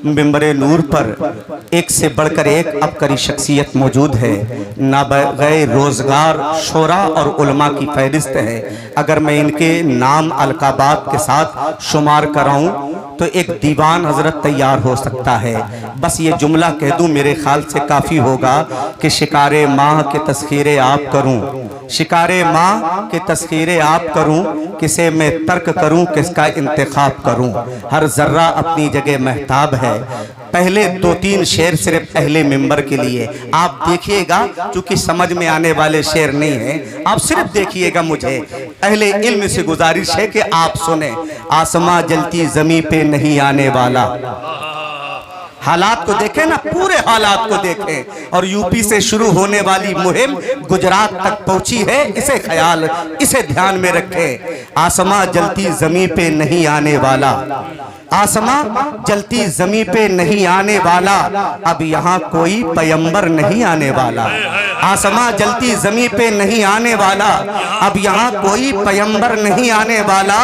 मिंबर नूर पर एक से बढ़कर एक अबकरी शख्सियत मौजूद है। नाबग़े रोज़गार शोरा और उलमा की फहरिस्त है। अगर मैं इनके नाम अलकाबात के साथ शुमार कराऊं तो एक दीवान हजरत तैयार हो सकता है। बस ये जुमला कह दूं, मेरे ख्याल से काफ़ी होगा कि शिकारे माह के तस्खीरे आप करूं, शिकारे माह के तस्खीरे आप करूं, किसे मैं तर्क करूं, किसका इंतखाब करूं। हर जर्रा अपनी जगह महताब है। पहले 2-3 शेर सिर्फ अहले मिंबर के लिए आप देखिएगा, क्योंकि समझ में आने वाले शेर नहीं है, आप सिर्फ देखिएगा। मुझे अहले इल्म से गुजारिश है कि आप सुने। आसमां जलती ज़मीं पे नहीं आने वाला। हालात को देखें ना, पूरे हालात को देखें। और यूपी से शुरू होने वाली मुहिम गुजरात तक पहुंची है, इसे ख्याल, इसे ध्यान में रखें। आसमां जलती ज़मीं पे नहीं आने वाला, आसमां जलती ज़मीं पे नहीं आने वाला, अब यहाँ कोई पैगंबर नहीं आने वाला। आसमां जलती ज़मीं पे नहीं आने वाला, अब यहाँ कोई पैगंबर नहीं आने वाला।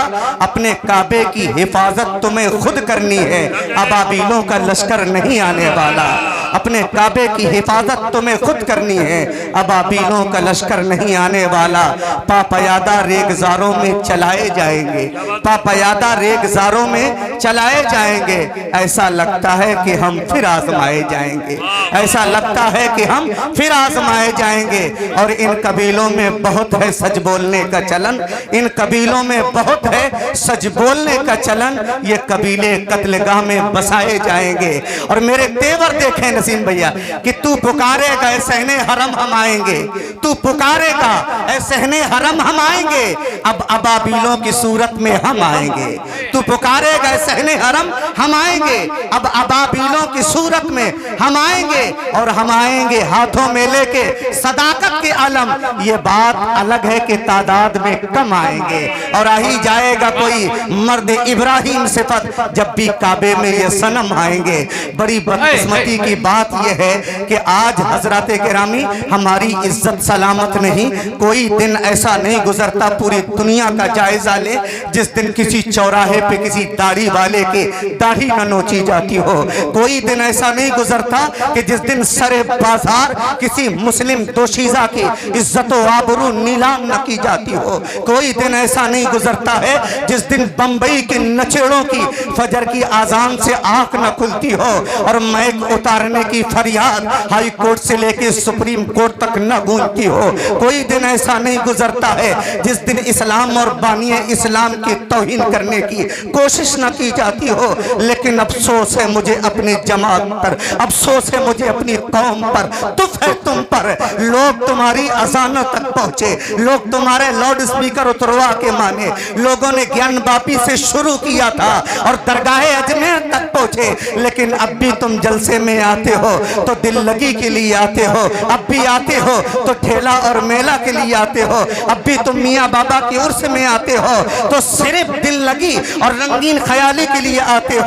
अपने काबे की हिफाजत तुम्हें खुद करनी है, अबाबीलों का लश्कर नहीं आने वाला। अपने काबे की हिफाजत तुम्हें खुद करनी है, अबाबीलों का लश्कर नहीं आने वाला। पापयादा रेगजारों में चलाए जाएंगे, पापयादा रेगजारों में चलाए जाएंगे। ऐसा लगता है कि हम फिर आजमाए जाएंगे, ऐसा लगता है कि हम फिर आजमाए जाएंगे। और इन कबीलों में बहुत है सच बोलने का चलन, इन कबीलों में बहुत है सच बोलने का चलन। ये कबीले कत्लगाह में बसाए जाएंगे। और मेरे तेवर देखें नसीम भैया कि तू पुकारेगा ऐ सहने हरम हम आएंगे, तू पुकारेगा ऐ सहने हरम हम आएंगे, अब अबाबीलों की सूरत में हम आएंगे। तू पुकारेगा ऐ सहने हरम हम आएंगे, अब अबाबीलों की सूरत में हम आएंगे। और हम आएंगे हाथों में लेके सदाकत के आलम। ये बात अलग है कि तादाद में कम आएंगे। और आ ही जाएगा कोई मर्द इब्राहिम सिफत, जब भी काबे में ये सनम आएंगे। बड़ी बदकिस्मती की बात यह है कि आज हजरत गिरामी हमारी इज्जत सलामत नहीं। कोई दिन ऐसा नहीं गुजरता, पूरी दुनिया का जायजा ले, जिस दिन किसी चौराहे पे किसी दाढ़ी वाले के दाढ़ी न नोची जाती हो। कोई दिन ऐसा नहीं गुजरता कि जिस दिन सरे बाजार किसी मुस्लिम दोशीजा की इज्जत व आबरू नीलाम न की जाती हो। कोई दिन ऐसा नहीं गुजरता है जिस दिन बंबई के नचेड़ों की फजर की आजान से आंख न खुलती हो और मैक उतारने की फरियाद हाई कोर्ट से लेकर सुप्रीम कोर्ट तक न गूंजती हो। कोई दिन ऐसा नहीं गुजरता है जिस दिन इस्लाम और बानिए इस्लाम की तौहीन करने की कोशिश न की जाती हो। लेकिन अफसोस है मुझे अपनी जमात पर, अफसोस है मुझे अपनी कौम पर, दुख है तुम पर। लोग तुम्हारी अजानों तक पहुंचे, लोग तुम्हारे लाउड स्पीकर उतरवा के माने। लोगों ने ज्ञान बापी से शुरू किया था और दरगाहे अजमेर तक पहुंचे। लेकिन अब भी तुम जलसे में आते हो तो दिल लगी के लिए आते हो, अब भी आते हो तो ठेला और मेला के लिए आते हो। अब भी तुम मियाँ बाबा के उर्स में आते हो तो सिर्फ दिल लगी और रंगीन ख्याली के लिए आते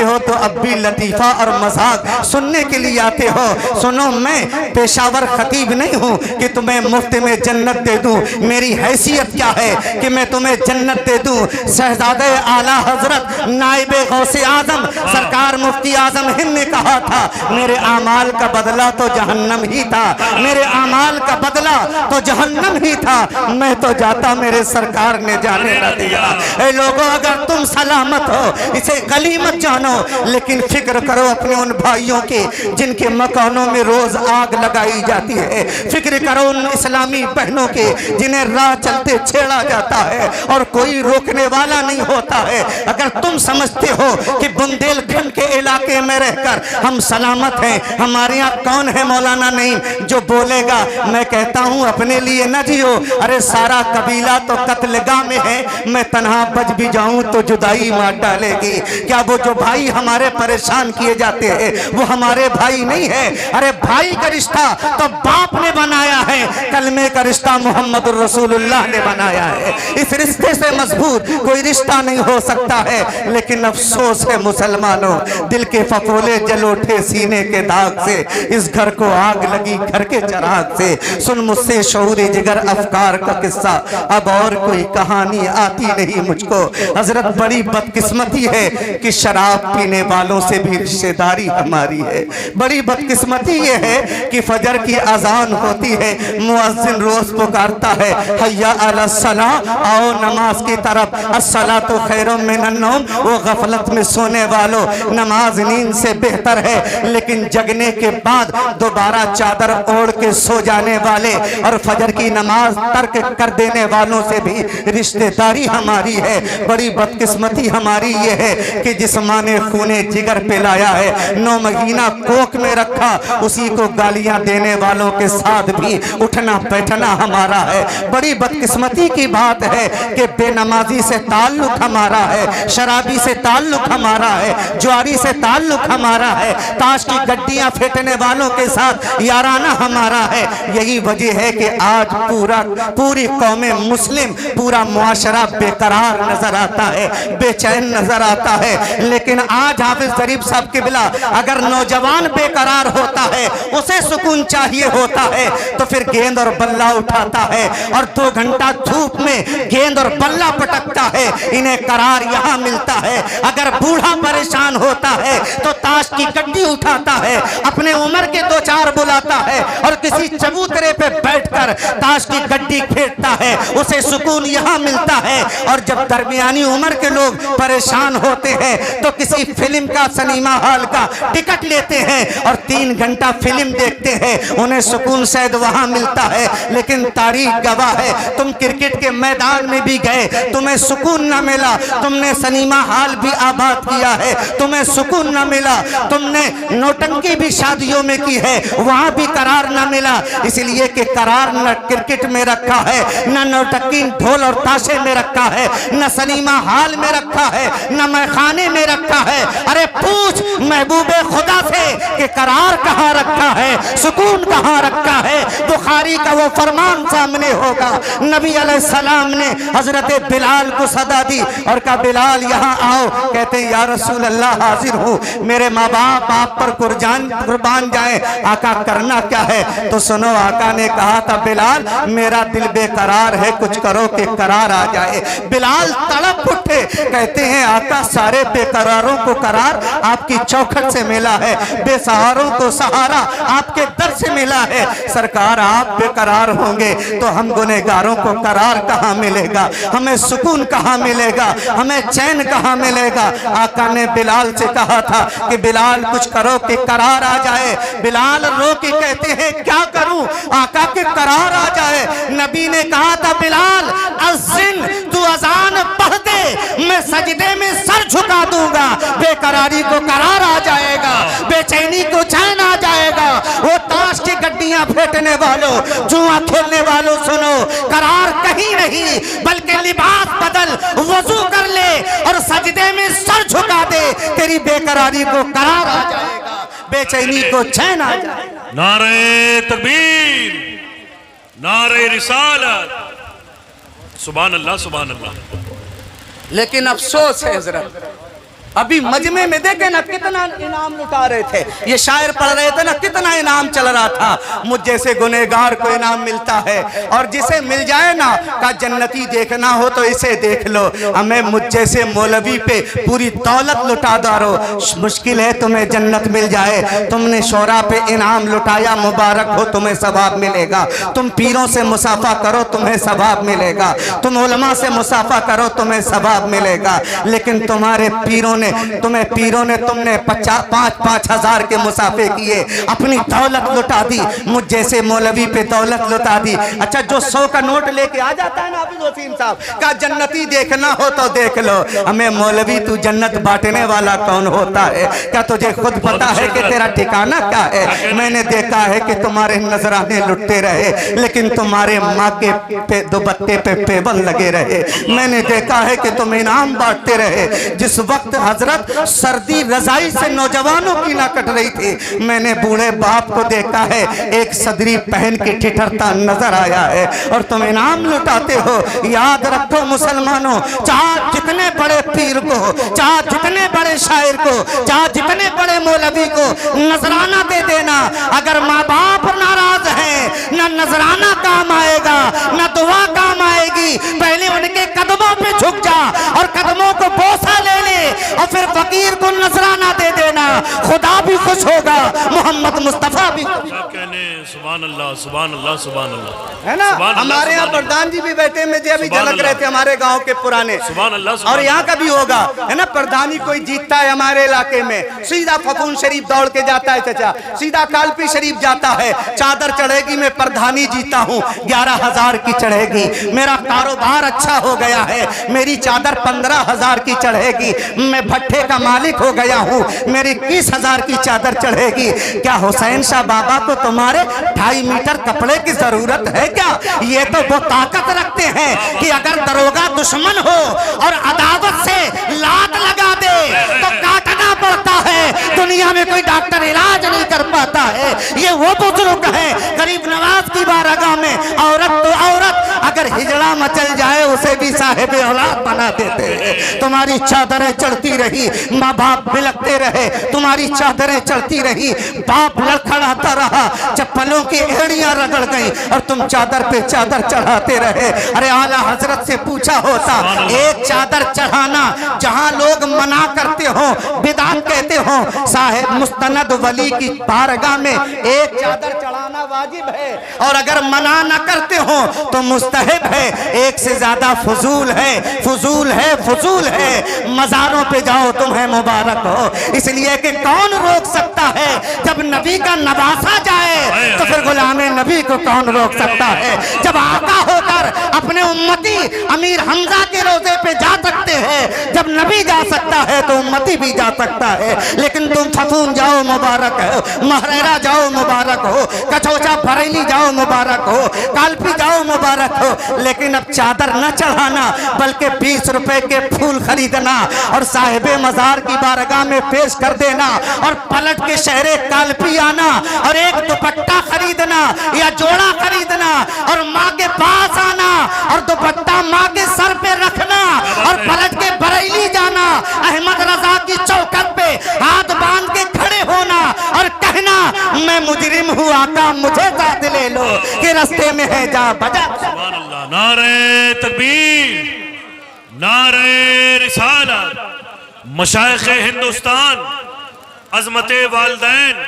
हो तो अब भी लतीफ़ा और मजाक सुनने के लिए आते हो। सुनो, मैं पेशावर खतीब नहीं हूँ कि तुम्हें मुफ्त में जन्नत दे दूँ। मेरी हैसियत क्या है कि मैं तुम्हें जन्नत दे दूँ। शहजादे आला हजरत नाइबे गौसे आजम सरकार मुफ्ती आजम हिंद ने कहा था, मेरे आमाल का बदला तो जहन्नम ही था, मेरे आमाल का बदला तो जहन्नम ही था। मैं तो जाता, मेरे सरकार ने जाने न दिया। ए लोगों, अगर तुम सलामत हो इसे गलीमत जानो, लेकिन फिक्र करो अपने उन भाइयों के जिनके मकानों में रोज आग लगाई जाती है। फिक्र करो उन इस्लामी बहनों के जिन्हें राह चलते छेड़ा जाता है और कोई रोकने वाला नहीं होता है। अगर तुम समझते हो कि बुंदेलखंड के इलाके में रहकर हम सलामत हैं, हमारे यहाँ कौन है मौलाना नहीं जो बोलेगा मैं कहता हूँ अपने लिए न जियो। अरे सारा कबीला तो कत्लगाह में है, मैं तन्हा बच भी जाऊं तो जुदाई मार डालेगी। क्या वो जो भाई हमारे परेशान किए जाते हैं वो हमारे भाई नहीं है? अरे भाई का रिश्ता तो बाप ने बनाया है, कलमे का रिश्ता मोहम्मद रसूलुल्लाह ने बनाया है। इस रिश्ते से मजबूत कोई रिश्ता नहीं हो सकता है। लेकिन अफसोस है मुसलमानों, दिल के फफोले जल उठे सीने के दाग से, इस घर को आग लगी घर के चिराग से। सुन मुझसे शऊरे जिगर अफकार का किस्सा, अब और कोई कहानी आती नहीं मुझको। हजरत बड़ी बदकिस्मती है कि शराब पीने वालों से भी रिश्तेदारी हमारी है। बड़ी बदकिस्मती ये है कि फजर की अजान होती है, मुअज्जिन रोज पुकारता है हय्या अला सलाह, आओ नमाज की तरफ, अस्सलातु खैरुम मिनन नौम। वो गफलत में सोने वालों, नमाज नींद से बेहतर है, लेकिन जगने के बाद दोबारा चादर ओढ़ के सो जाने वाले और फजर की नमाज तर्क कर देने वालों से भी रिश्तेदारी हमारी है। बड़ी बदकिस्मती हमारी ये है कि जिस माँ ने खूने जिगर पिलाया है, 9 महीना कोख में रखा, उसी को गालियां देने वालों के साथ भी उठना बैठना हमारा है। बड़ी बदकिस्मती की बात है कि बेनमाजी से ताल्लुक हमारा है, शराबी से ताल्लुक हमारा है, जुआरी से ताल्लुक हमारा है, ताश की गड्डियां फेंटने वालों के साथ याराना हमारा है। यही वजह है कि आज पूरी कौमे मुस्लिम, पूरा मुआशरा बेकरार नजर आता है, बेचैन नजर आता है। लेकिन आज हाफिज जरीफ साहब के बिला, अगर नौजवान बेकरार होता है, उसे सुकून चाहिए होता है, तो फिर गेंद और बल्ला उठाता है और 2 घंटा धूप में गेंद और बल्ला पटकता है। इन्हें करार यहाँ मिलता है। अगर बूढ़ा परेशान होता है तो ताश की गड्डी उठाता है, अपने उम्र के 2-4 बुलाता है और किसी चबूतरे पे बैठकर ताश की गड्डी खेलता है, उसे सुकून यहाँ मिलता है। और जब दरमियानी उम्र के लोग परेशान होते हैं तो किसी फिल्म का, सिनेमा हॉल का टिकट लेते हैं और 3 घंटा फिल्म देखते हैं, उन्हें सुकून शायद वहां मिलता है। लेकिन तारीख गवाह है, तुम क्रिकेट के मैदान में भी गए, तुम्हें सुकून न मिला। तुमने सिनेमा हॉल भी आबाद किया है, तुम्हें सुकून न मिला। तुमने नौटंकी भी शादियों में की है, वहां भी करार न मिला। इसलिए कि करार न क्रिकेट में रखा है, न नौटंकी ढोल और ताशे में रखा है, न सिनेमा हॉल में रखा है, न मैखाने में रखा है। अरे पूछ महबूबे खुदा से कि करार कहाँ रखा है, सुकून कहाँ रखा है। बुखारी का वो फरमान सामने होगा, नबी अलैहिस्सलाम ने हजरत बिलाल को सदा दी और कहा बिलाल यहाँ आओ। कहते हैं या रसूल अल्लाह हाजिर हूँ, मेरे माँ बाप आप पर कुर्बान जाए, आका करना क्या है। तो सुनो, आका ने कहा था बिलाल मेरा दिल बेकरार है, कुछ करो कि करार आ जाए। बिलाल तड़प उठे, कहते हैं आका सारे बेकरारों को करार आपकी चौखट से मिला है, बेसहारों को सहारा आपके दर से मिला है। सरकार आप बेकरार होंगे तो हम गुनहगारों को करार कहाँ मिलेगा, हमें सुकून कहाँ मिलेगा, हमें चैन कहाँ मिलेगा। आका ने बिलाल से कहा था कि बिलाल कुछ करो कि करार आ जाए। बिलाल रो के कहते हैं क्या करूं, आका के करार आ जाए। नबी ने कहा था बिलाल अज़्ज़िन, तू अज़ान पढ़ दे, मैं सजदे में सर झुका दूंगा। बेकरारी को करार आ जाएगा, बेचैनी को चैन आ जाएगा। वो ताश की गड्डियां फेंटने वालों, जुआ खेलने वालों, सुनो करार कहीं नहीं, बल्कि लिबास बदल, वजू कर ले और सजदे में सर झुका दे, तेरी बेकरारी को करार आ जाएगा, बेचैनी को चैन आ जाएगा। नारे तकबीर, नारे रिसालत, सुभान अल्लाह सुभान अल्लाह। लेकिन अफसोस है हजरत, अभी मजमे में देखे ना कितना इनाम लुटा रहे थे, ये शायर पढ़ रहे थे ना, कितना इनाम चल रहा था। मुझ जैसे गुनहगार को इनाम मिलता है, और जिसे मिल जाए ना का जन्नती देखना हो तो इसे देख लो। हमें मुझ जैसे मौलवी पे पूरी दौलत लुटा दो, मुश्किल है तुम्हें जन्नत मिल जाए। तुमने शोरा पे इनाम लुटाया, मुबारक हो तुम्हें सवाब मिलेगा। तुम पीरों से मुसाफा करो तुम्हें सवाब मिलेगा, तुम उलमा से मुसाफा करो तुम्हें सवाब मिलेगा। लेकिन तुम्हारे पीरों तुमने 5-5 हजार के मुसाफे किए, अपनी दौलत लुटा दी, मुझ जैसे मौलवी पे दौलत लुटा दी। अच्छा, जो 100 का नोट लेके आ जाता है ना हाफिज वसीम साहब का जन्नती देखना हो तो देख लो। हमें मौलवी तू जन्नत बांटने वाला कौन होता है, क्या तुझे खुद पता है कि तेरा ठिकाना क्या है। मैंने देखा है कि तुम्हारे नजराने लुटते रहे, लेकिन तुम्हारे माँ के दुपट्टे पे पेबल लगे रहे। मैंने देखा है कि तुम इनाम बांटते रहे, जिस वक्त हजरत सर्दी रजाई से नौजवानों की ना कट रही थी। मैंने बूढ़े बाप को देखा है, एक सदरी पहन के ठिठरता नजर आया है और तुम इनाम लुटाते हो। याद रखो मुसलमानों, चाहे जितने बड़े पीर को, चाहे जितने बड़े शायर को, चाहे जितने बड़े मौलवी को नजराना दे देना, अगर माँ बाप नाराज हैं ना नजराना काम आएगा ना दुआ काम आएगी। पहले उनके कदमों पे झुक जा और कदमों को बोसा ले ले और फिर फकीर को नजराना दे देना, खुदा भी खुश होगा, मोहम्मद मुस्तफा भी। सुभान अल्लाह, सुभान अल्लाह, सुभान अल्लाह, है ना। हमारे यहाँ प्रधान जी भी बैठे, मुझे अभी झलक रहे थे हमारे गांव के पुराने, सुभान अल्लाह, और यहाँ का भी होगा, है ना। प्रधानी कोई जीतता है हमारे इलाके में, सीधा फफून शरीफ दौड़ के जाता है, चाचा सीधा कालपी शरीफ जाता है, चादर चढ़ेगी, मैं प्रधानी जीता हूँ, 11,000 की चढ़ेगी, मेरा कारोबार अच्छा हो गया है, मेरी चादर 15,000 की चढ़ेगी, मैं भट्ठे का मालिक हो गया हूँ, मेरी 21,000 की चादर चढ़ेगी। क्या हुसैन शाह बाबा को तुम्हारे 2.5 मीटर कपड़े की जरूरत है क्या? ये तो वो ताकत रखते हैं कि अगर दरोगा दुश्मन हो और अदावत से लात लगा दे तो काटना पड़ता है, दुनिया में कोई डॉक्टर इलाज नहीं कर पाता है। ये वो बुजुर्ग है गरीब नवाज की बारगाह में, औरत तो औरत अगर हिजड़ा मचल जाए उसे भी साहिब औलाद बना देते हैं। तुम्हारी चादरें चढ़ती रही, माँ बाप बिलखते रहे, तुम्हारी चादरें चढ़ती रही, बाप लड़खड़ाता रहा, चप्पलों की एड़ियां रगड़ गई और तुम चादर पे चादर चढ़ाते रहे। अरे आला हजरत से पूछा होता, एक चादर चढ़ाना जहां लोग मना करते हो, बिदात कहते हो, साहिब मुस्तनद वली की बारगाह में एक चादर चढ़ाना वाजिब है, और अगर मना न करते हो तो मुस्तहब है। एक से ज्यादा फजूल है, फजूल है, फजूल है। मजारों पे जाओ तुम्हें मुबारक हो, इसलिए कि कौन रोक सकता है जब नबी का नवासा जाए तो फिर गुलामे नबी को कौन रोक सकता है? जब आका होकर अपने उम्मती अमीर हमजा के रोजे पे जा सकते हैं, जब नबी जा सकता है तो उम्मती भी जा सकता है। लेकिन तुम फतून जाओ मुबारक हो, महरेरा जाओ मुबारक हो, कचौचा बरेली जाओ मुबारक हो, कालपी जाओ मुबारक हो, लेकिन अब चादर न चढ़ाना बल्कि 20 रुपए के फूल खरीदना और साहिबे मजार की बारगाह में पेश कर देना और पलट के शहरे कालपी आना और एक दुपट्टा खरीदना या जोड़ा खरीदना और माँ के पास आना और दुपट्टा माँ के सर पे रखना और पलट के बरेली जाना, अहमद रजा की चौखट पे हाथ बांध के खड़े होना और कहना मैं मुजरिम हूँ आका मुझे साथ ले लो कि रास्ते में है जा बजा। सुभान अल्लाह, नारे तकबीर, नारे रिसालत, मशाइख हिंदुस्तान, अजमते वालदैन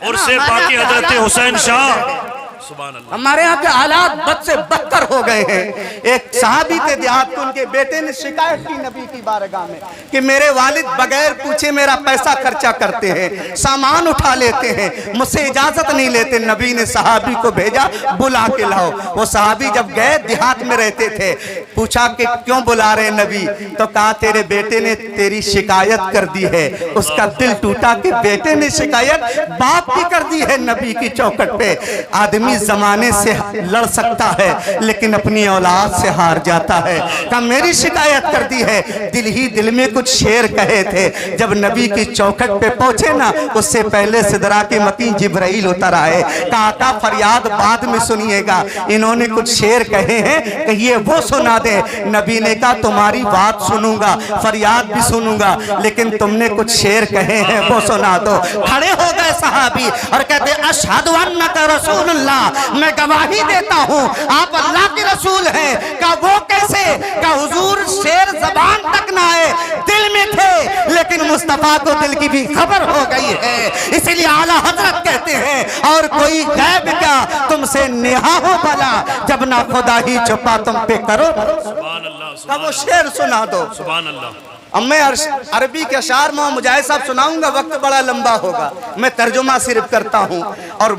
और से बाकी हजरत हुसैन शाह। सुभान अल्लाह। हमारे यहाँ के हालात बद से बदतर हो गए हैं। एक साहबी थे देहात के, उनके बेटे ने शिकायत की नबी की बारगाह में कि मेरे वालिद बगैर पूछे मेरा पैसा खर्चा करते हैं, सामान उठा लेते हैं, मुझसे इजाजत नहीं लेते। नबी ने साहबी को भेजा, बुला के लाओ। वो साहबी जब गए, देहात में रहते थे, पूछा कि क्यों बुला रहे नबी? तो कहा तेरे बेटे ने तेरी शिकायत कर दी है। उसका दिल टूटा कि बेटे ने शिकायत बाप की कर दी है नबी की चौखट पे। आदमी जमाने से लड़ सकता है लेकिन अपनी औलाद से हार जाता है। कहा मेरी शिकायत कर दी है। दिल ही दिल में कुछ शेर कहे थे। जब नबी की चौखट पे पहुंचे ना, उससे पहले सिदरा के मकीन जिब्राइल उतर आए। कहा फरियाद बाद में सुनिएगा, इन्होंने कुछ शेर कहे हैं, कहिए वो सुना दे। नबी ने कहा तुम्हारी बात सुनूंगा, फरियाद भी सुनूंगा, लेकिन तुमने कुछ शेर कहे हैं वो सुना दो। खड़े हो गए सहाबी और कहते अशहदु अन्नका रसूलुल्लाह, मैं गवाही देता हूँ आप अल्लाह के रसूल हैं। का वो कैसे? का हुजूर शेर जबान तक ना आए, दिल में थे, लेकिन मुस्तफा को दिल की भी खबर हो गई है। इसीलिए आला हजरत कहते हैं और कोई गैब क्या तुमसे नेहा हो भला, जब ना खुदा ही छुपा तुम पे करो। सुभान अल्लाह, का वो शेर सुना दो। सुभान अल्लाह। अब मैं अरबी के अशार में मुजाहिद साहब सुनाऊंगा, वक्त बड़ा लंबा होगा, मैं तर्जुमा सिर्फ करता हूँ। और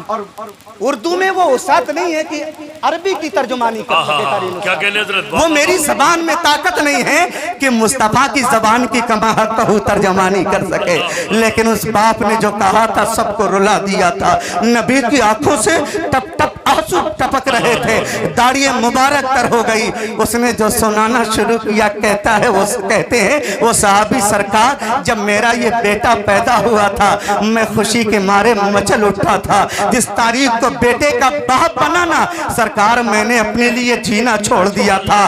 उर्दू में वो उसात नहीं है कि अरबी की तर्जुमानी कर सके। क्या कहने हजरत? वो मेरी जबान में ताकत नहीं है कि मुस्तफा की जबान की कमाहत कहूँ तर्जुमानी कर सके। लेकिन उस बाप ने जो कहा था सबको रुला दिया था। नबी की आंखों से तब टप आंसू टपक रहे थे, दाढ़ी मुबारक तर हो गई। उसने जो सुनाना शुरू किया, कहता है, वो कहते हैं वो साहबी सरकार, जब मेरा ये बेटा पैदा हुआ था मैं खुशी के मारे मचल उठा था। जिस तारीख को बेटे का बाप बना ना सरकार, मैंने अपने लिए जीना छोड़ दिया था।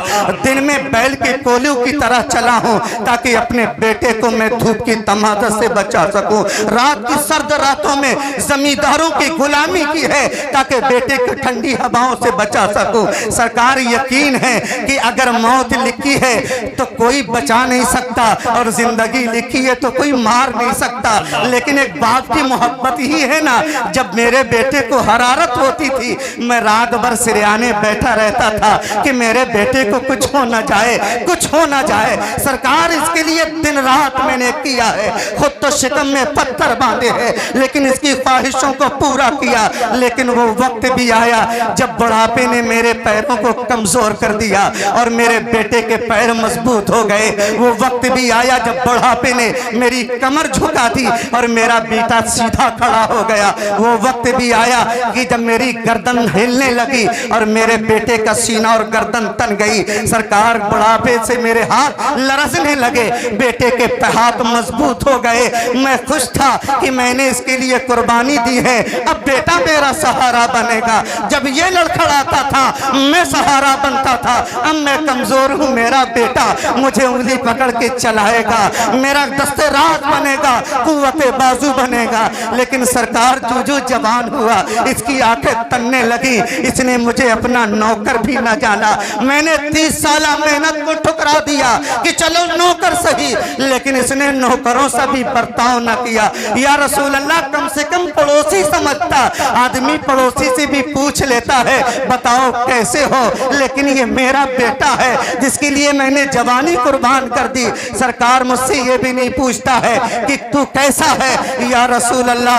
दिन में बैल के कोल्हू की तरह चला हूँ ताकि अपने बेटे को मैं धूप की तमादत से बचा सकूं। रात की सर्द रातों में जमींदारों की गुलामी की है ताकि बेटे को ठंडी हवाओं से बचा सकूं। सरकार, यकीन है कि अगर मौत लिखी है तो कोई बचा नहीं सकता और जिंदगी लिखी है तो कोई मार नहीं सकता, लेकिन एक बाप की मोहब्बत ही है ना। जब मेरे बेटे को हरारत होती थी मैं रात भर सिरहाने बैठा रहता था कि मेरे बेटे को कुछ हो ना जाए, कुछ हो ना जाए। सरकार, इसके लिए दिन रात मैंने किया है, खुद तो शिकम में पत्थर बांधे हैं लेकिन इसकी ख्वाहिशों को पूरा किया। लेकिन वो वक्त भी आया जब बुढ़ापे ने मेरे पैरों को कमजोर कर दिया और मेरे बेटे के पैर मजबूत हो गए। वो वक्त भी आया जब बुढ़ापे ने मेरी कमर झुका दी और मेरा बेटा सीधा खड़ा हो गया। वो वक्त भी आया कि जब मेरी गर्दन हिलने लगी और मेरे बेटे का सीना और गर्दन तन गई। सरकार, बुढ़ापे से मेरे हाथ लरसने लगे, बेटे के हाथ मजबूत हो गए। मैं खुश था कि मैंने इसके लिए कुर्बानी दी है, अब बेटा मेरा सहारा बनेगा। जब ये लड़खड़ाता था मैं सहारा बनता था, अब मैं कमजोर हूँ, मेरा बेटा मुझे उंगली पकड़ के चलाएगा, मेरा दस्ते रात बनेगा, कुव्वते बाजू बनेगा। लेकिन सरकार, जो जवान हुआ इसकी आंखें तनने लगी, इसने मुझे अपना नौकर भी न जाना। मैंने 30 साल मेहनत को ठुकरा दिया कि चलो नौकर सही, लेकिन इसने नौकरों से भी बर्ताव न किया। या रसूल अल्लाह, कम से कम पड़ोसी समझता, आदमी पड़ोसी से भी पूछ लेता है बताओ कैसे हो, लेकिन ये मेरा बेटा है जिसके लिए मैंने जवानी कुर्बान कर दी। सरकार, मुझसे ये भी नहीं पूछता है कि तू कैसा है। या रसूल अल्लाह,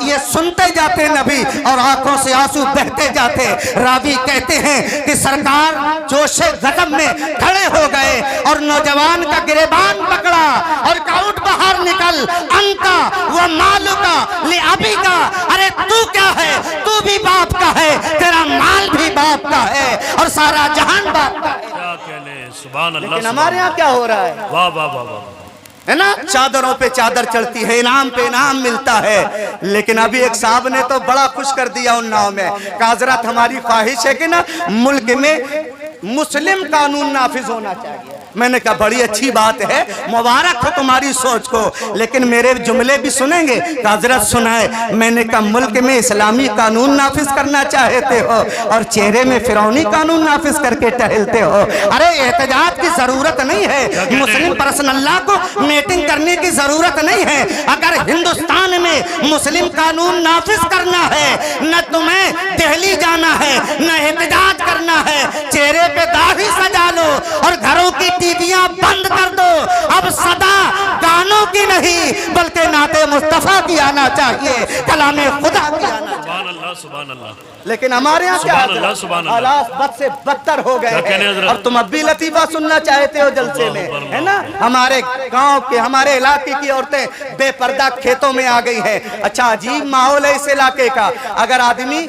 ये सुनते जाते नबी और आंखों से आंसू बहते जाते। रावी कहते हैं कि सरकार जोशे गज़ब में खड़े हो गए और नौजवान का गिरेबान पकड़ा और कहा, उठ बाहर निकल, अंका व मालू का ले अभी का। अरे तू क्या है, तू भी बाप का है, तेरा माल भी बाप का है और सारा जहान बाप का है। क्या कहने, सुभान अल्लाह। लेकिन हमारे यहाँ क्या हो रहा है, वाह वाह वाह वाह, है ना, चादरों पे चादर चढ़ती है, इनाम पे इनाम मिलता है। लेकिन अभी एक साहब ने तो बड़ा खुश कर दिया उन नाव में, हजरत हमारी ख्वाहिश है कि ना मुल्क में मुस्लिम कानून नाफिज होना चाहिए। मैंने कहा बड़ी अच्छी बात है, मुबारक हो तुम्हारी सोच को, लेकिन मेरे जुमले भी सुनेंगे? हजरत सुनाए। मैंने कहा मुल्क में इस्लामी कानून नाफिज करना चाहते हो और चेहरे में फिरौनी कानून नाफिज करके टहलते हो। अरे एहतजाज की जरूरत नहीं है, मुस्लिम पर्सनल्लाह को मीटिंग करने की जरूरत नहीं है। अगर हिंदुस्तान में मुस्लिम कानून नाफिज करना है, न तुम्हें दिल्ली जाना है न एहतजाज करना है, चेहरे पे दाढ़ी सजा लो और घरों की टीवियां बंद कर दो। अब सदा गानों की नहीं बल्कि नाते मुस्तफा की आना चाहिए, कलामे खुदा की आना चाहिए। सुभान अल्लाह, सुभान अल्लाह। लेकिन हमारे यहाँ क्या हालात बद से बदतर हो गए हैं और तुम अब भी लतीफा सुनना चाहते हो जलसे में, है ना। हमारे गांव के, हमारे इलाके की औरतें बेपर्दा खेतों में आ गई है। अच्छा, अजीब माहौल है इस इलाके का। अगर आदमी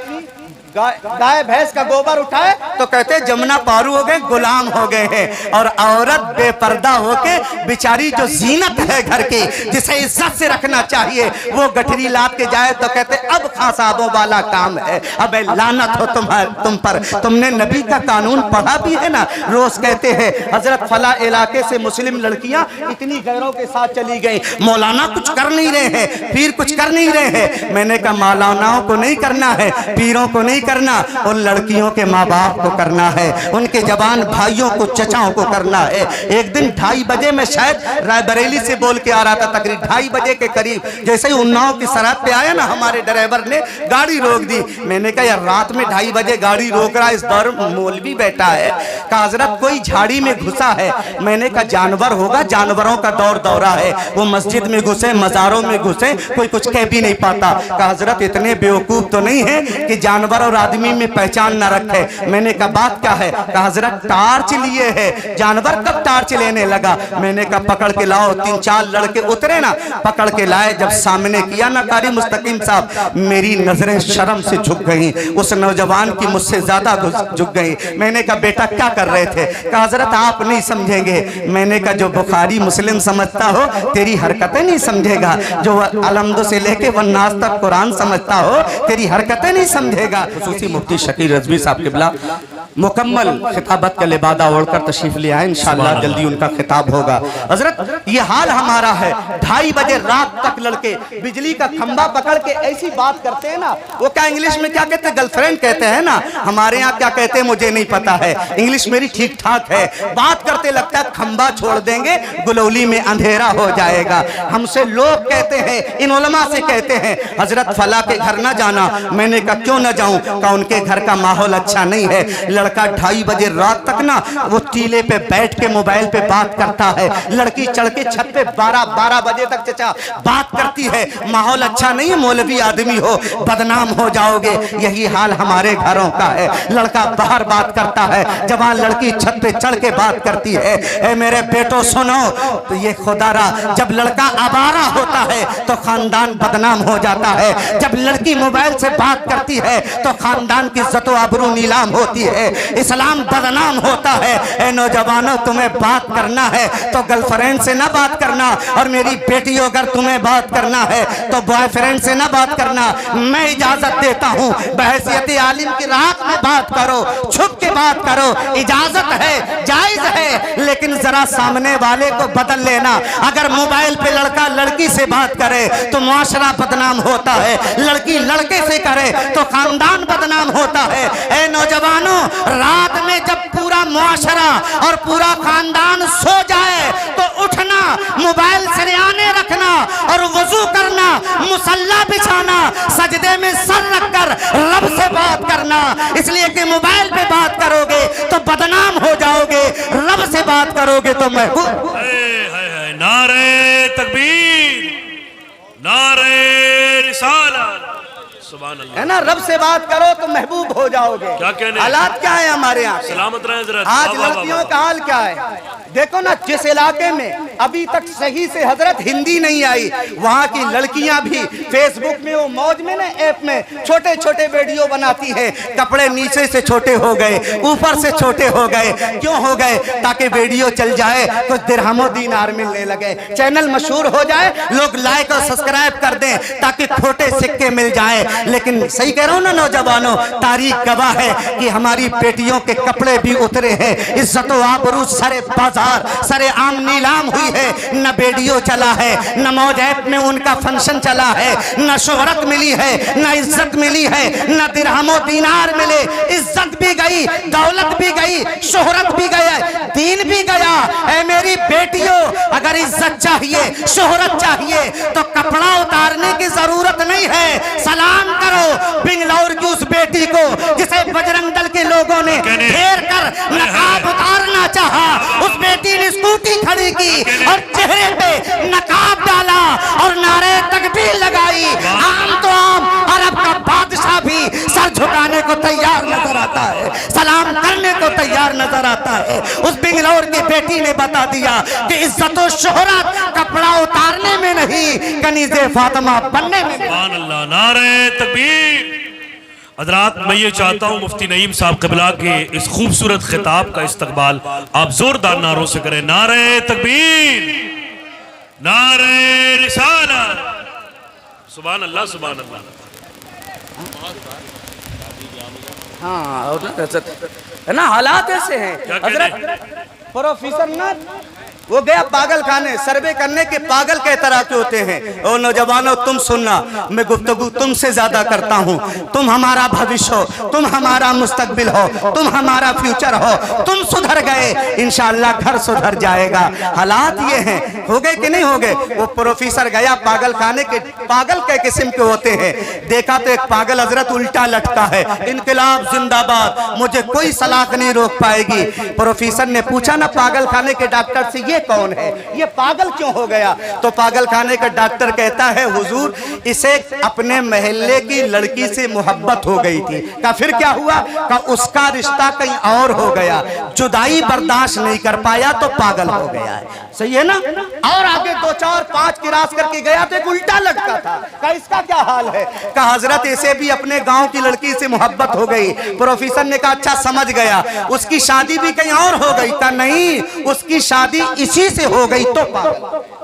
गाय भैंस का गोबर उठाए तो कहते जमुना पारू हो गए, गुलाम हो गए हैं। और औरत बेपर्दा होके बेचारी जो जीनत है घर की, जिसे इज्जत से रखना चाहिए, वो गठरी लाद के जाए तो कहते अब खासाबों वाला काम है। अब लानत हो तुम पर, तुमने नबी का कानून पढ़ा भी है ना। रोज कहते हैं हजरत फला इलाके से मुस्लिम लड़कियां इतनी गैरों के साथ चली गई, मौलाना कुछ कर नहीं रहे हैं, पीर कुछ कर नहीं रहे हैं। मैंने कहा मौलानाओं को नहीं करना है, पीरों को नहीं करना, उन लड़कियों के माँ बाप को करना है, उनके जवान भाइयों को, चचाओं को करना है। एक दिन 2:30 बजे में शायद रायबरेली से बोल के आ रहा था, तकरीबन 2:30 बजे के करीब जैसे ही उन्नाव की सरहद पे आया ना, हमारे ड्राइवर ने गाड़ी रोक दी। मैंने कहा यार रात में 2:30 बजे गाड़ी रोक रहा है, इस दौर मौलवी बैठा है। कहा हजरत कोई झाड़ी में घुसा है। मैंने कहा जानवर होगा, जानवरों का दौर दौरा है, वो मस्जिद में घुसे, मज़ारों में घुसे, कोई कुछ कह भी नहीं पाता। कहा हजरत इतने बेवकूफ तो नहीं है कि जानवर और आदमी में पहचान न रखे। मैंने कहा बात क्या है? कहा हजरत टार्च लिए है। जानवर कब टार्च लेने लगा? मैंने कहा पकड़ के लाओ। 3-4 लड़के उतरे ना, पकड़ के लाए। जब सामने किया ना कारी मुस्तकीम साहब, मेरी नजरें शर्म से झुक गई। उस नौजवान की मुझसे ज्यादा झुक गई। मैंने कहा बेटा क्या कर रहे थे? कहा हजरत आप नहीं समझेंगे। मैंने कहा जो बुखारी मुस्लिम समझता हो तेरी हरकतें नहीं समझेगा, जो अलहम्दु से लेके वन्नास तक कुरान समझता हो तेरी हरकतें नहीं समझेगा। खुसूसी मुफ्ती शकील रज़वी साहब क़िबला मुकम्मल खिताबत का लिबादा ओढ़कर तशरीफ ले आए। इंशाअल्लाह जल्दी उनका खिताब होगा। हजरत ये हाल हमारा है। 2:30 बजे रात तक लड़के बिजली का खंबा पकड़ के ऐसी बात करते हैं ना, वो क्या इंग्लिश में क्या कहते हैं? गर्लफ्रेंड कहते हैं ना, हमारे यहाँ क्या कहते हैं मुझे नहीं पता है, इंग्लिश मेरी ठीक ठाक है। बात करते लगता है खंबा छोड़ देंगे, गुलौली में अंधेरा हो जाएगा। हमसे लोग कहते हैं, इन उलमा से कहते हैं हजरत फला के घर ना जाना। मैंने कहा क्यों ना जाऊं? कहा उनके घर का माहौल अच्छा नहीं है। लड़का 2:30 बजे रात तक ना वो टीले पे बैठ के मोबाइल पे बात करता है। लड़की चढ़ के छत पे 12 बजे तक चचा बात करती है। माहौल अच्छा नहीं है, मौलवी आदमी हो बदनाम हो जाओगे। यही हाल हमारे घरों का है। लड़का बाहर बात करता है, जवान लड़की छत पे चढ़ के बात करती है। ए मेरे बेटो सुनो, तो ये खुदारा जब लड़का आवारा होता है तो खानदान बदनाम हो जाता है। जब लड़की मोबाइल से बात करती है तो खानदान की इज्जत व आबरू नीलाम होती है, इस्लाम बदनाम होता है। ए नौजवानों, तुम्हें बात करना है तो गर्लफ्रेंड से ना बात करना, और मेरी बेटियों अगर तुम्हें बात करना है तो बॉयफ्रेंड से ना बात करना। मैं इजाजत देता हूँ, बहैसियत आलिम की रात में बात करो, छुप के बात करो, इजाजत है, जायज है, लेकिन जरा सामने वाले को बदल लेना। अगर मोबाइल पे लड़का लड़की से बात करे तो मुआशरा बदनाम होता है, लड़की लड़के से करे तो खानदान बदनाम होता है। ए नौजवानों, रात में जब पूरा मुआशरा और पूरा खानदान सो जाए तो उठना, मोबाइल सिरयाने रखना और वजू करना, मुसल्ला बिछाना, सजदे में सर रखकर रब से बात करना। इसलिए कि मोबाइल पे बात करोगे तो बदनाम हो जाओगे, रब से बात करोगे तो महबूब। नारे तकबीर, नारे रिसालत, सुभान अल्लाह। है ना, रब से बात करो तो महबूब हो जाओगे। क्या कहने? हालात क्या है हमारे यहाँ? सलामत रहे हजरत। आज लड़कियों का हाल क्या है? देखो ना, जिस इलाके में अभी तक सही से हजरत हिंदी नहीं आई, वहाँ की लड़कियां भी फेसबुक में, वो मौज में ना ऐप में छोटे छोटे वीडियो बनाती है। कपड़े नीचे से छोटे हो गए, ऊपर से छोटे हो गए। क्यों हो गए? ताकि वीडियो चल जाए, कुछ दिरहमो दीनार मिलने लगे, चैनल मशहूर हो जाए, लोग लाइक और सब्सक्राइब कर दें ताकि खोटे सिक्के मिल जाए। लेकिन सही कह रहा हूँ ना नौजवानों, तारीख गवाह है कि हमारी बेटियों के कपड़े भी उतरे हैं, इज्जत व आबरू सरे बाजार, सरे आम नीलाम हुई है। न वीडियो चला है, न मौज ऐप में उनका फंक्शन चला है, न शोहरत मिली है, न इज्जत मिली है, न दिरहमो दीनार मिले। इज्जत भी गई, दौलत भी गई, शोहरत भी गया, दीन भी गया। ऐ मेरी बेटियों, अगर इज्जत चाहिए, शोहरत चाहिए तो कपड़ा उतारने की जरूरत नहीं है। सलाम करो बिंगलौर की उस बेटी को जिसे बजरंग दल के लोगों ने घेर कर नकाब उतारना चाहा। उस बेटी ने स्कूटी खड़ी की और चेहरे पे नकाब डाला और नारे तकबीर लगाई। आम तो आम, अरब का बादशाह भी सर झुकाने को तैयार नजर आता है, सलाम करने को तैयार नजर आता है। उस बिंगलौर की बेटी ने बता दिया कि इज्जत और शोहरत कपड़ा उतारने में नहीं, कनीज़े फातिमा बनने में। सुभान अल्लाह, नारे तकबीर। हज़रात, मैं ये चाहता हूँ मुफ्ती नईम साहब क़िबला के इस खूबसूरत खिताब का इस्तकबाल आप जोरदार नारों से करें। नारे तकबीर, नारे रिसालत, सुभान अल्लाह, सुभान अल्लाह। हाँ, और है ना, हालात ऐसे हैं। हजरत प्रोफेसर ना वो गया पागल खाने, सर्वे करने के पागल के तरह के होते हैं। ओ नौजवानों, तुम सुनना, मैं गुफ्तगू तुमसे ज्यादा करता हूँ। तुम हमारा भविष्य हो, तुम हमारा मुस्तकबिल हो, तुम हमारा फ्यूचर हो। तुम सुधर गए, इंशाअल्लाह घर सुधर जाएगा। हालात ये हैं, हो गए कि नहीं हो गए? वो प्रोफेसर गया पागल खाने के, पागल के किस्म के होते हैं। देखा तो एक पागल हजरत उल्टा लटका है, इनकलाब जिंदाबाद, मुझे कोई सलाख नहीं रोक पाएगी। प्रोफेसर ने पूछा ना पागल खाने के डॉक्टर से, ये कौन है, ये पागल क्यों हो गया? तो पागल खाने का डॉक्टर कहता है हुजूर इसे अपने महल्ले की लड़की से मोहब्बत हो गई थी। का फिर क्या हुआ? का उसका रिश्ता कहीं और हो गया, जुदाई बर्दाश्त नहीं कर पाया तो पागल हो गया है। सही है ना? और आगे 2 4 5 किरास करके गया तो एक उल्टा लड़का था। का इसका क्या हाल है? का हजरत इसे भी अपने गांव की लड़की से मोहब्बत हो गई। प्रोफेसर ने कहा अच्छा समझ गया, उसकी शादी भी कहीं और हो गई। का नहीं, उसकी शादी इसी से हो गई तो पागल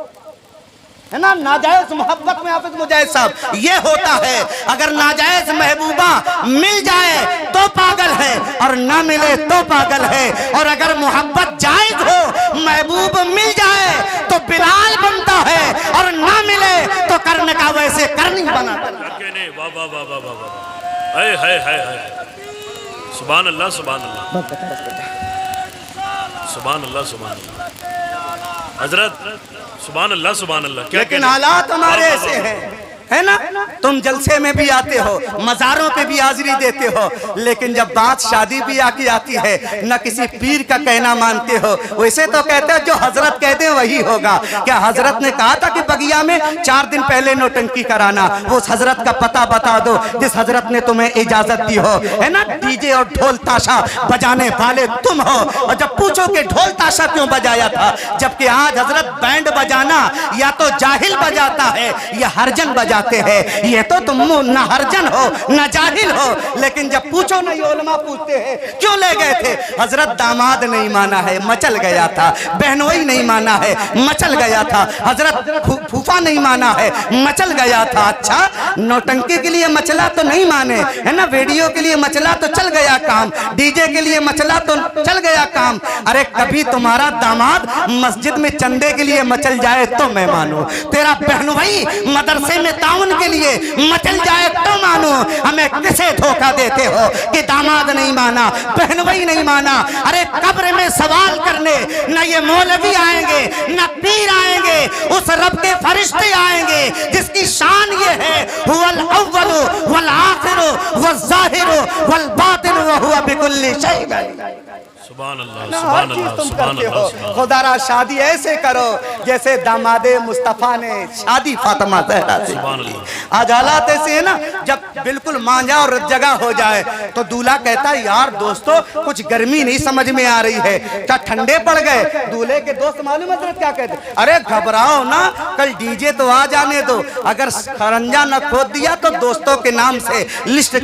है ना। नाजायज मोहब्बत में हाफिज मुजाहिद साहब ये होता है, अगर नाजायज महबूबा मिल जाए तो पागल है और ना मिले तो पागल है। और अगर मोहब्बत जायज हो, महबूब मिल जाए तो बिलाल बनता है और ना मिले तो करने का वैसे करनी बनाता है। वाह वाह वाह वाह वाह, हाय हाय हाय हाय, सुभान अल्लाह सुभान अल्लाह सुभान अल्लाह सुभान अल्लाह हजरत सुभान अल्लाह सुभान अल्लाह। लेकिन हालात हमारे ऐसे हैं, है ना? तुम जलसे में भी आते हो, मज़ारों पे भी हाजिरी देते हो, लेकिन जब बात शादी ब्याह की आती है न किसी पीर का कहना मानते हो। वैसे तो कहते हो जो हजरत कहते हैं वही होगा। क्या हजरत ने कहा था कि बगिया में 4 दिन पहले नौटंकी कराना? वो उस हजरत का पता बता दो जिस हजरत ने तुम्हें इजाजत दी हो, है ना? डीजे और ढोल ताशा बजाने वाले तुम हो। और जब पूछो कि ढोल ताशा क्यों बजाया था, जबकि आज हजरत बैंड बजाना या तो जाहिल बजाता है या हरजन बजाते हैं। ये तो तुम ना हरजन हो ना जाहिल हो। लेकिन जब पूछो ना, ये उलमा पूछते हैं क्यों ले गए थे? हजरत दामाद नहीं माना है, मचल गया था। बहनोई नहीं माना है, मचल गया था। हजरत फूफा नहीं माना है, मचल गया था। अच्छा, नौटंकी के लिए मचला तो नहीं माने, है ना? वीडियो के लिए मचला तो चल गया काम, डीजे के लिए मचला तो चल गया काम। अरे कभी तुम्हारा दामाद मस्जिद में चंदे के लिए मचल जाए तो मैं मानू, तेरा बहनोई मदरसे में ताउन के लिए मचल जाए तो मानो। हमें किसे धोखा देते हो कि दामाद नहीं माना, बहनोई नहीं माना? अरे कब्र में सवाल करने न ये मौलवी आएंगे न पीर आएंगे, उस रब के फरिश्ते आएंगे जिसकी शान ये है हुवल अव्वलु वल आखिरु वल ज़ाहिरु वल बातिनु व हुवा बिकुल्लि शैइन। सुभान अल्लाह सुभान अल्लाह सुभान अल्लाह। खुदारा शादी ऐसे करो जैसे दामादे मुस्तफा ने शादी फातिमा ज़हरा से। आज हालात ऐसे है ना, जब बिल्कुल मांझा और जगह हो जाए तो दूल्हा कहता है यार दोस्तों कुछ गर्मी नहीं समझ में आ रही है, क्या ठंडे पड़ गए? दूल्हे के दोस्त मालूम है क्या कहते? अरे घबराओ ना, कल डीजे तो आ जाने दो। अगर खरंजा न खोद दिया तो दोस्तों के नाम से लिस्ट,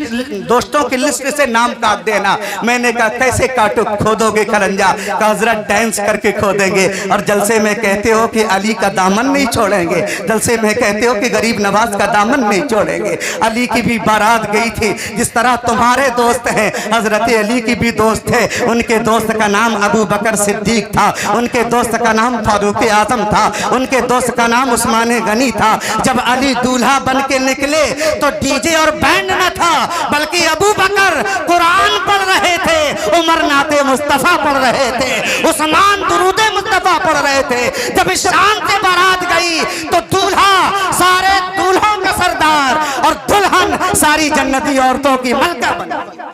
दोस्तों की लिस्ट से नाम काट देना। मैंने कहा कैसे काटो? खोदोगे खरंजा? का हजरत डांस करके खोदेंगे। और जलसे में कहते हो कि अली का दामन नहीं छोड़ेंगे, जलसे में कहते हो कि गरीब नवाज का दामन नहीं छोड़ेंगे। अली की भी बारात गई थी, जिस तरह तुम्हारे दोस्त हैं हजरत अली की भी दोस्त है। उनके दोस्त का नाम अबू बकर सिद्दीक था, उनके दोस्त का नाम फारूक आजम था, उनके दोस्त का नाम उस्मान गनी था। जब अली दूल्हा बन के निकले तो डीजे और बैंड न था, बल्कि अबू बकर कुरान पढ़ रहे थे, उमर नाते मुस्तफा पढ़ रहे थे, उस्मान दुरूदे मुस्तफा पढ़ रहे थे। जब इस शान से बारात गई तो दूल्हा सारे दूल्हों का सरदार और दुल्हन सारी जन्नती औरतों की मलका बनी।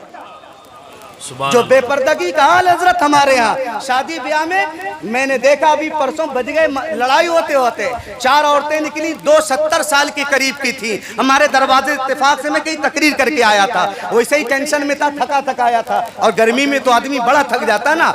जो बेपर्दगी का हाल हजरत हमारे यहाँ शादी ब्याह में मैंने देखा, अभी परसों बज गए लड़ाई होते होते 4 औरतें निकली, 2 70 साल के करीब की थी। हमारे दरवाजे इत्तेफाक से मैं कहीं तकरीर करके आया था, वैसे ही टेंशन में था, थका थका आया था, और गर्मी में तो आदमी बड़ा थक जाता ना।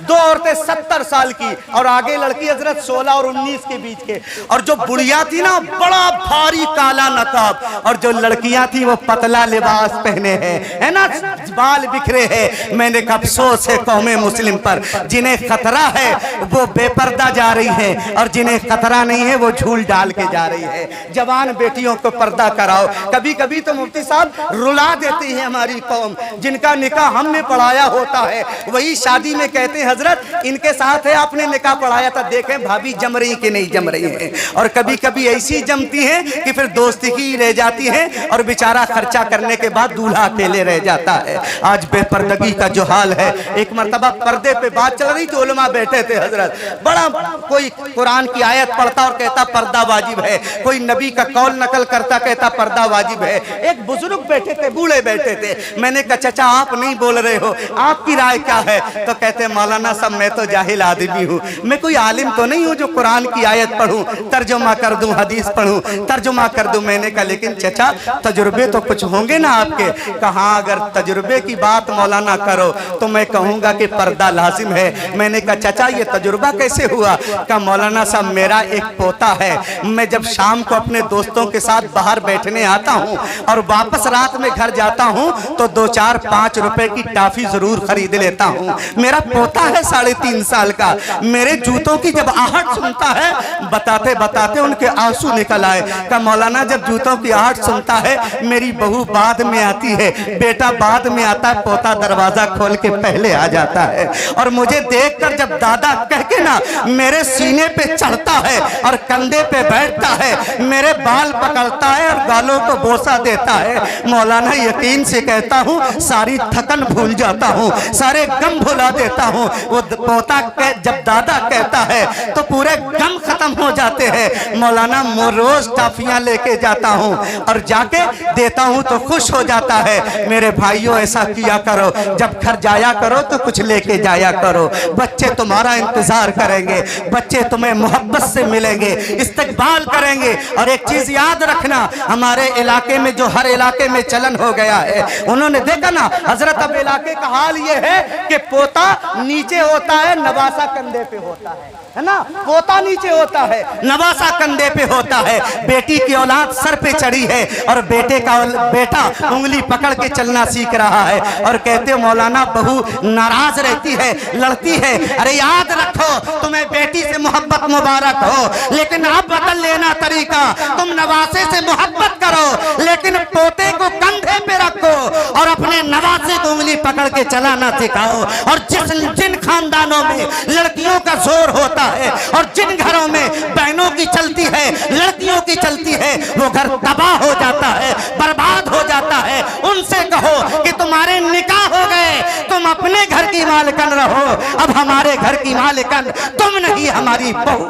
2 औरतें 70 साल की और आगे लड़की हजरत 16 और 19 के बीच के, और जो बुढ़िया थी ना बड़ा भारी काला नकाब, और जो लड़कियां थी वो पतला लिबास पहने हैं, है ना, बाल बिखरे हैं। मैंने कहा अफसोस है कौमे मुस्लिम पर, जिन्हें खतरा है वो बेपर्दा जा रही है और जिन्हें खतरा नहीं है वो झूल डाल के जा रही है। जवान बेटियों को पर्दा कराओ। कभी कभी तो मुफ्ती साहब रुला देती है हमारी कौम, जिनका निकाह हमने पढ़ाया होता है, वही शादी में कहते हैं हजरत इनके साथ है आपने निकाह पढ़ाया था, देखें भाभी जम रही कि नहीं जम रही है। और कभी कभी ऐसी जमती है कि फिर दोस्ती ही रह जाती है और बेचारा खर्चा करने के बाद दूल्हा अकेले रह जाता है। आज बेपर्दगी का जो हाल है। एक मर्तबा पर्दे पे बात चल रही थी, उलमा बैठे थे हजरत, बड़ा कोई कुरान की आयत पढ़ता और कहता पर्दा वाजिब है, कोई नबी का कौल नकल करता कहता पर्दा वाजिब है। एक बुजुर्ग बैठे थे, बूढ़े बैठे थे। मैंने कहा चाचा आप नहीं बोल रहे हो, आपकी राय क्या है? तो कहते मौलाना साहब मैं तो जाहिल आदमी हूँ, मैं कोई आलिम तो नहीं हूँ जो कुरान की आयत पढ़ूं, तर्जुमा कर दूं, हदीस पढ़ूं, तर्जुमा कर दूं। मैंने कहा लेकिन चाचा तजुर्बे तो कुछ होंगे ना आपके? कहा अगर तजुर्बे की बात मौलाना करो तो मैं कहूँगा कि पर्दा लाजिम है। मैंने कहा चाचा ये तजुर्बा कैसे हुआ? कहा मौलाना साहब मेरा एक पोता है, मैं जब शाम को अपने दोस्तों के साथ बाहर बैठने आता हूँ और वापस रात में घर जाता हूँ तो 2, 4, 5 रुपए की टॉफी जरूर खरीद लेता हूँ। मेरा पोता है 3.5 साल का, मेरे जूतों की जब आहट सुनता है, बताते बताते उनके आंसू निकल आए। कहा मौलाना जब जूतों की आहट सुनता है मेरी बहू बाद में आती है, बेटा बाद में आता है, पोता दरवाजा खोल के पहले आ जाता है। और मुझे देखकर जब दादा कह के ना मेरे सीने पे चढ़ता है और कंधे पे बैठता है, मेरे बाल पकड़ता है और गालों को बोसा देता है, मौलाना यकीन से कहता हूँ सारी थकन भूल जाता हूँ, सारे गम भुला देता हूँ। वो पोता जब दादा कहता है तो पूरे गम खत्म हो जाते हैं। मौलाना रोज टॉफियां लेके जाता हूँ और जाके देता हूँ तो खुश हो जाता है। मेरे भाइयों ऐसा किया करो, जब घर जाया करो तो कुछ लेके जाया करो, बच्चे तुम्हारा इंतजार करेंगे, बच्चे तुम्हें मोहब्बत से मिलेंगे, इस्तकबाल करेंगे। और एक चीज याद रखना, हमारे इलाके में जो हर इलाके में चलन हो गया है, उन्होंने देखा ना हजरत, अब इलाके का हाल ये है कि पोता नीचे होता है, नवासा कंधे पे होता है ना? पोता नीचे होता है, नवासा कंधे पे होता है। बेटी की औलाद सर पे चढ़ी है और बेटा उंगली पकड़ के चलना सीख रहा है। और कहते मौलाना बहू नाराज रहती है, लड़ती है। अरे याद रखो तुम्हें बेटी से मोहब्बत मुबारक हो, लेकिन अब बदल लेना तरीका, तुम नवासे से मोहब्बत करो लेकिन पोते को कंधे पे रखो और अपने नवासे को उंगली पकड़ के चलाना सिखाओ। और जिन खानदानों में लड़कियों का जोर होता है और जिन घरों में बहनों की चलती है, लड़कियों की चलती है, वो घर तबाह हो जाता है, बर्बाद हो जाता है। उनसे कहो कि तुम्हारे निकाह हो गए, तुम अपने घर की मालिकन रहो, अब हमारे घर की मालिकन तुम नहीं हमारी बहू।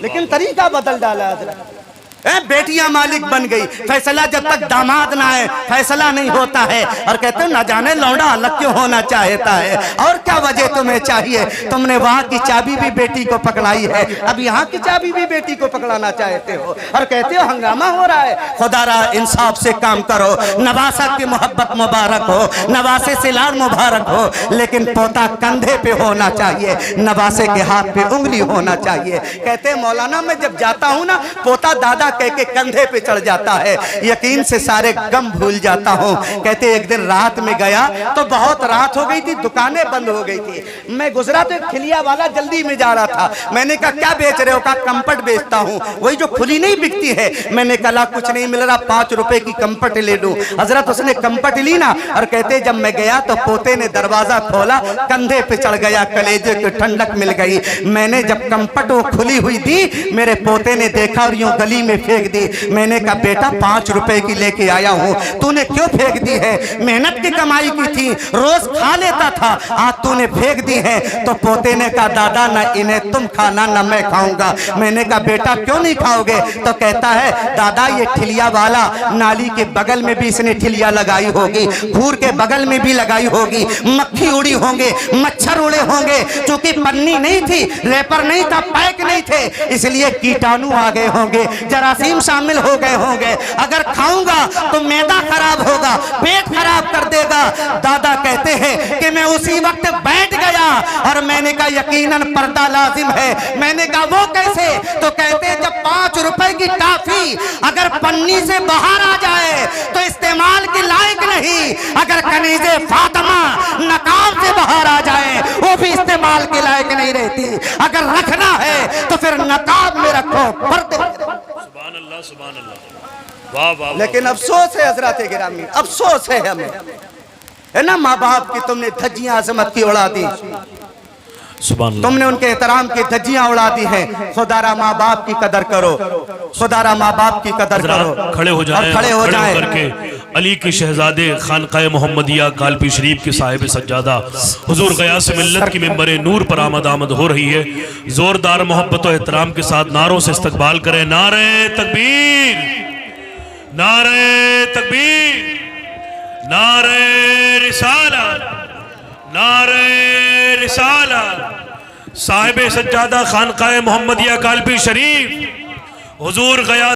लेकिन तरीका बदल डाला हजरत, बेटियां मालिक बन गई, फैसला जब तक दामाद ना है फैसला नहीं होता है। और कहते हो ना जाने लौंडा अलग क्यों होना चाहता है, और क्या वजह तुम्हें चाहिए? तुमने वहां की चाबी भी बेटी को पकड़ाई है, अब यहाँ की चाबी भी बेटी को पकड़ाना चाहते हो और कहते हो हंगामा हो रहा है। खुदारा इंसाफ से काम करो, नवासा की मोहब्बत मुबारक हो, नवासे से लाड़ मुबारक हो, लेकिन पोता कंधे पे होना चाहिए, नवासे के हाथ पे उंगली होना चाहिए। कहते मौलाना मैं जब जाता हूँ ना, पोता दादा कह के कंधे पे चढ़ जाता है, यकीन से सारे गम भूल जाता हूँ। कहते एक दिन रात में गया तो बहुत रात हो गई थी, दुकानें बंद हो गई थी, मैं गुजरा तो एक खिलिया वाला जल्दी में जा रहा था। मैंने कहा क्या बेच रहे हो? कहा कंपट बेचता हूँ, वही जो खुली नहीं बिकती है। मैंने कहा कुछ नहीं मिल रहा, 5 रुपए की कंपट ले लूं। हजरत उसने कंपट ली ना, और कहते जब मैं गया तो पोते ने दरवाजा खोला, कंधे पे चढ़ गया, कलेजे को ठंडक मिल गई। मैंने जब कंपट वो खुली हुई दी, मेरे पोते ने देखा और यूं गली में फेंक दी। मैंने कहा बेटा 5 रुपए की लेके आया हूँ, तूने क्यों फेंक दी है? मेहनत की कमाई की थी, रोज खा लेता था, आज तूने फेंक दी है। तो पोते ने कहा दादा ना इन्हें तुम खाना ना मैं खाऊंगा। मैंने कहा बेटा क्यों नहीं खाओगे? तो कहता है दादा ये ठिलिया वाला नाली के बगल में भी इसने ठिलिया लगाई होगी, घूर के बगल में भी लगाई होगी, मक्खी उड़ी होंगे, मच्छर उड़े होंगे, क्योंकि पन्नी नहीं थी, रेपर नहीं था, पैक नहीं थे, इसलिए कीटाणु आ गए होंगे, जरासीम शामिल हो गए होंगे। अगर खाऊंगा तो मैदा खराब होगा, पेट खराब कर देगा। दादा कहते हैं कि मैं उसी वक्त बैठ गया और मैंने कहा यकीनन पर्दा लाजिम है। मैंने कहा वो कैसे? तो कहते हैं जब 5 रुपए की टॉफी अगर पन्नी से बाहर आ जाए तो इस्तेमाल के लायक नहीं, अगर कनीजे फातिमा नकाब से बाहर आ जाए वो भी इस्तेमाल के लायक नहीं रहती। अगर रखना है तो फिर नकाब में रखो, पर्दे। सुभान अल्लाह, सुभान अल्लाह, वाह वाह। लेकिन अफसोस है हजरत गिरामी, अफसोस है हमें, है ना, माँ बाप की तुमने धज्जियां अजमत की उड़ा दी, तुमने उनके एहतराम की धज्जियां उड़ा दी हैं। खुदारा माँ बाप की कदर करो, खुदारा माँ बाप की कदर करो। खड़े हो जाएं, खड़े हो जाएं। करके علی کے شہزادے خانقاہ محمدیہ کالپی شریف کے صاحب سجادہ حضور غیاث ملت کی ممبر نور پر آمد ہو رہی ہے. زوردار محبت و احترام کے ساتھ نعروں سے استقبال کریں. نعرہ تکبیر، نعرہ تکبیر، نعرہ رسالت، نعرہ رسالت. صاحب سجادہ خانقاہ محمدیہ کالپی شریف حضور غیاث